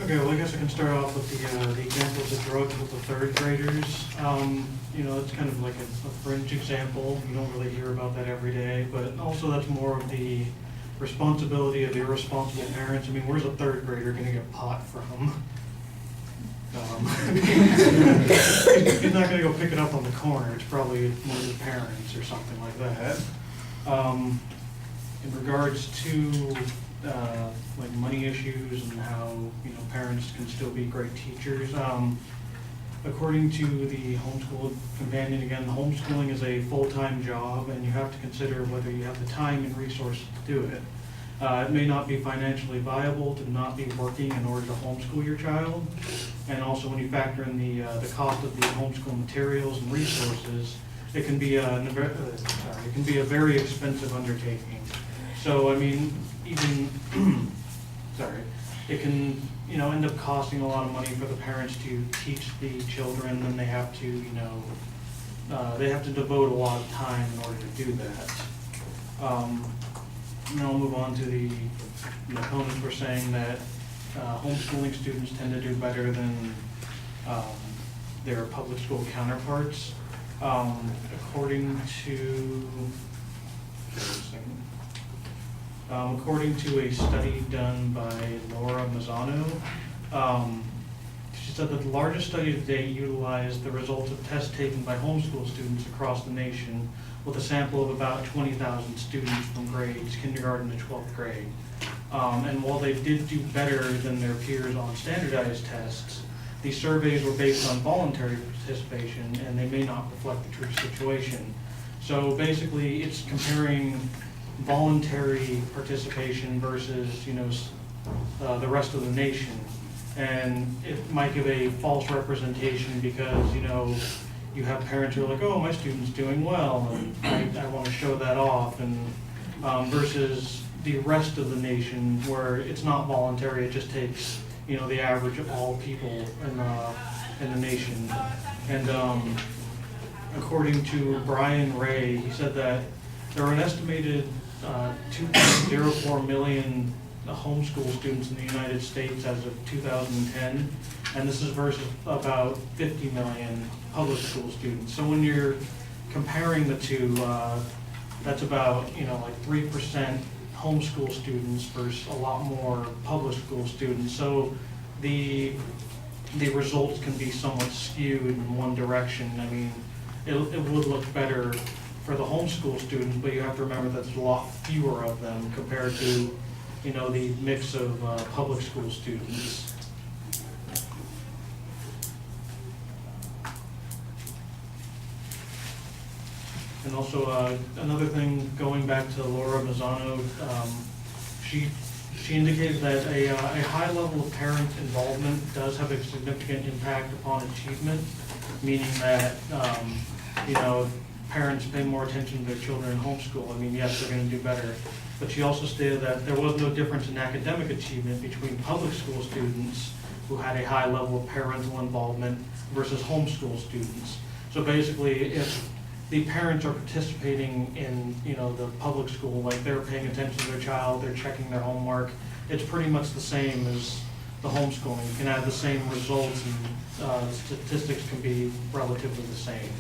Okay, well, I guess I can start off with the examples of drugs with the third graders. It's kind of like a fringe example. You don't really hear about that every day, but also that's more of the responsibility of irresponsible parents. I mean, where's a third grader gonna get pot from? He's not gonna go pick it up on the corner. It's probably one of his parents or something like that. In regards to like money issues and how parents can still be great teachers. According to the Homeschool Companion, again, homeschooling is a full-time job, and you have to consider whether you have the time and resources to do it. It may not be financially viable to not be working in order to homeschool your child, and also when you factor in the cost of the homeschool materials and resources, it can be a very expensive undertaking. So I mean, even it can end up costing a lot of money for the parents to teach the children, and they have to devote a lot of time in order to do that. And I'll move on to the opponents were saying that homeschooling students tend to do better than their public school counterparts. According to a study done by Laura Mazzano, she said that the largest study to date utilized the results of tests taken by homeschool students across the nation with a sample of about 20,000 students from grades kindergarten to 12th grade. And while they did do better than their peers on standardized tests, these surveys were based on voluntary participation, and they may not reflect the true situation. So basically, it's comparing voluntary participation versus the rest of the nation, and it might give a false representation because you have parents who are like, oh, my student's doing well, and I want to show that off, and versus the rest of the nation where it's not voluntary. It just takes the average of all people in the nation. And according to Brian Ray, he said that there are an estimated 2.04 million homeschool students in the United States as of 2010, and this is versus about 50 million public school students. So when you're comparing the two, that's about like 3% homeschool students versus a lot more public school students. So the results can be somewhat skewed in one direction. I mean, it would look better for the homeschool students, but you have to remember that there's a lot fewer of them compared to the mix of public school students. And also another thing, going back to Laura Mazzano, she indicated that a high level of parent involvement does have a significant impact upon achievement, meaning that parents pay more attention to their children in homeschool. I mean, yes, they're going to do better. But she also stated that there was no difference in academic achievement between public school students who had a high level of parental involvement versus homeschool students. So basically, if the parents are participating in the public school, like they're paying attention to their child, they're checking their homework, it's pretty much the same as the homeschooling. You can have the same results, and the statistics can be relatively the same.